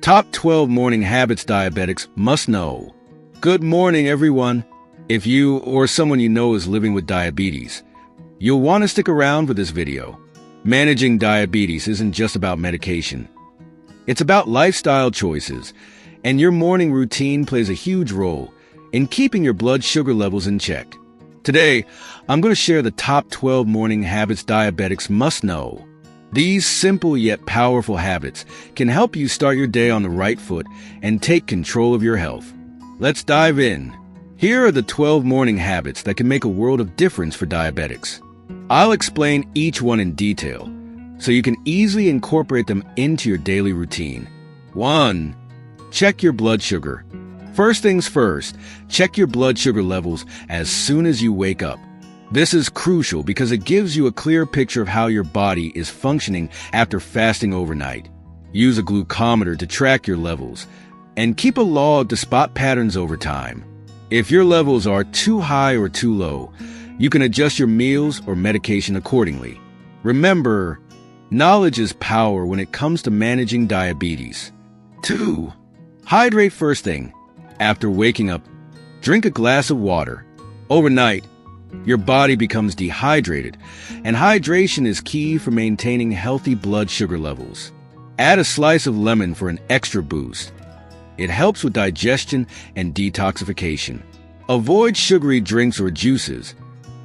Top 12 morning habits diabetics must know. Good morning, everyone. If you or someone you know is living with diabetes, you'll want to stick around for this video. Managing diabetes isn't just about medication. It's about lifestyle choices, and your morning routine plays a huge role in keeping your blood sugar levels in check. Today, I'm going to share the top 12 morning habits diabetics must know. These simple yet powerful habits can help you start your day on the right foot and take control of your health. Let's dive in. Here are the 12 morning habits that can make a world of difference for diabetics. I'll explain each one in detail, so you can easily incorporate them into your daily routine. 1. Check your blood sugar. First things first, check your blood sugar levels as soon as you wake up. This is crucial because it gives you a clear picture of how your body is functioning after fasting overnight. Use a glucometer to track your levels, and keep a log to spot patterns over time. If your levels are too high or too low, you can adjust your meals or medication accordingly. Remember, knowledge is power when it comes to managing diabetes. 2. Hydrate first thing. After waking up, drink a glass of water. Overnight, your body becomes dehydrated, and hydration is key for maintaining healthy blood sugar levels. Add a slice of lemon for an extra boost. It helps with digestion and detoxification. Avoid sugary drinks or juices,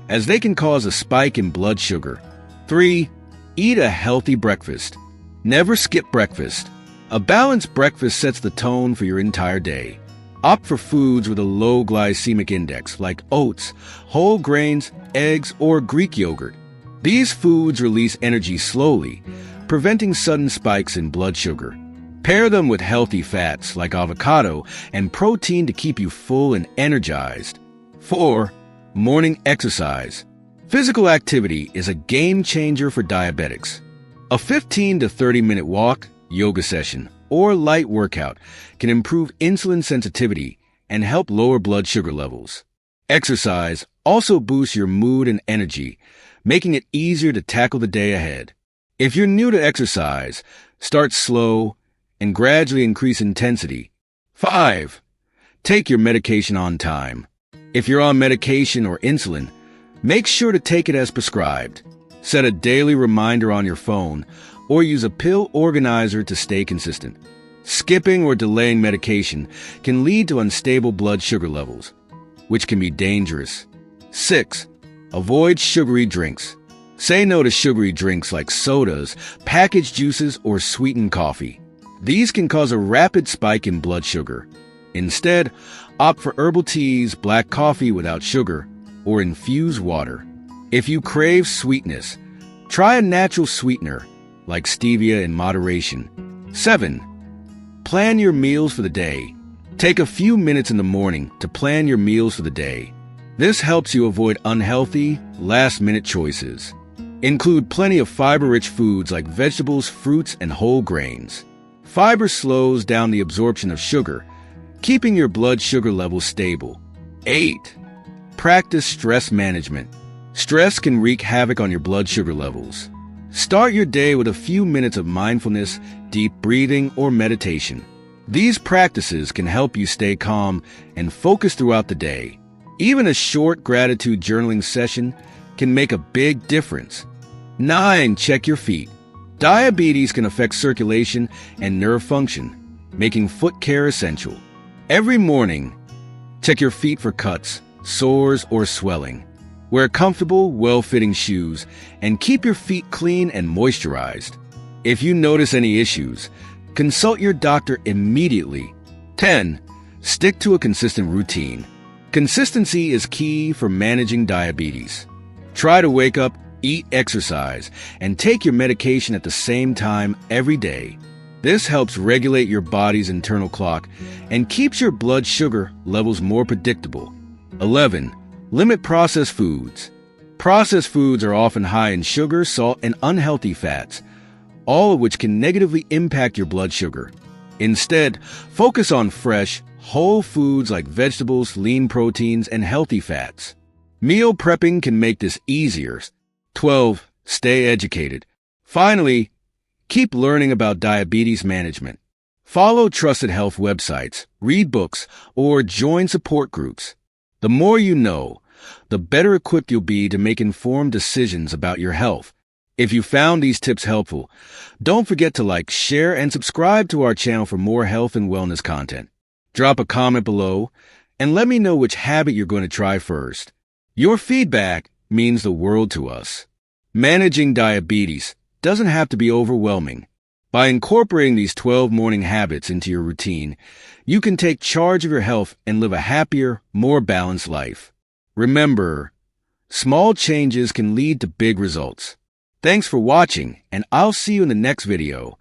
as they can cause a spike in blood sugar. 3. Eat a healthy breakfast. Never skip breakfast. A balanced breakfast sets the tone for your entire day. Opt for foods with a low glycemic index like oats, whole grains, eggs, or Greek yogurt. These foods release energy slowly, preventing sudden spikes in blood sugar. Pair them with healthy fats like avocado and protein to keep you full and energized. 4. Morning exercise. Physical activity is a game changer for diabetics. A 15 to 30-minute walk, yoga session, or light workout can improve insulin sensitivity and help lower blood sugar levels. Exercise also boosts your mood and energy, making it easier to tackle the day ahead. If you're new to exercise, start slow and gradually increase intensity. 5. Take your medication on time. If you're on medication or insulin, make sure to take it as prescribed. Set a daily reminder on your phone or use a pill organizer to stay consistent. Skipping or delaying medication can lead to unstable blood sugar levels, which can be dangerous. 6. Avoid sugary drinks. Say no to sugary drinks like sodas, packaged juices, or sweetened coffee. These can cause a rapid spike in blood sugar. Instead, opt for herbal teas, black coffee without sugar, or infused water. If you crave sweetness, try a natural sweetener like stevia in moderation. 7. Plan your meals for the day. Take a few minutes in the morning to plan your meals for the day. This helps you avoid unhealthy, last-minute choices. Include plenty of fiber-rich foods like vegetables, fruits, and whole grains. Fiber slows down the absorption of sugar, keeping your blood sugar levels stable. 8. Practice stress management. Stress can wreak havoc on your blood sugar levels. Start your day with a few minutes of mindfulness, deep breathing, or meditation. These practices can help you stay calm and focused throughout the day. Even a short gratitude journaling session can make a big difference. 9. Check your feet. Diabetes can affect circulation and nerve function, making foot care essential. Every morning, check your feet for cuts, sores, or swelling. Wear comfortable, well-fitting shoes and keep your feet clean and moisturized. If you notice any issues, consult your doctor immediately. 10. Stick to a consistent routine. Consistency is key for managing diabetes. Try to wake up, eat, exercise, and take your medication at the same time every day. This helps regulate your body's internal clock and keeps your blood sugar levels more predictable. 11. Limit processed foods. Processed foods are often high in sugar, salt, and unhealthy fats, all of which can negatively impact your blood sugar. Instead, focus on fresh, whole foods like vegetables, lean proteins, and healthy fats. Meal prepping can make this easier. 12. Stay educated. Finally, keep learning about diabetes management. Follow trusted health websites, read books, or join support groups. The more you know, the better equipped you'll be to make informed decisions about your health. If you found these tips helpful, don't forget to like, share, and subscribe to our channel for more health and wellness content. Drop a comment below and let me know which habit you're going to try first. Your feedback means the world to us. Managing diabetes doesn't have to be overwhelming. By incorporating these 12 morning habits into your routine, you can take charge of your health and live a happier, more balanced life. Remember, small changes can lead to big results. Thanks for watching, and I'll see you in the next video.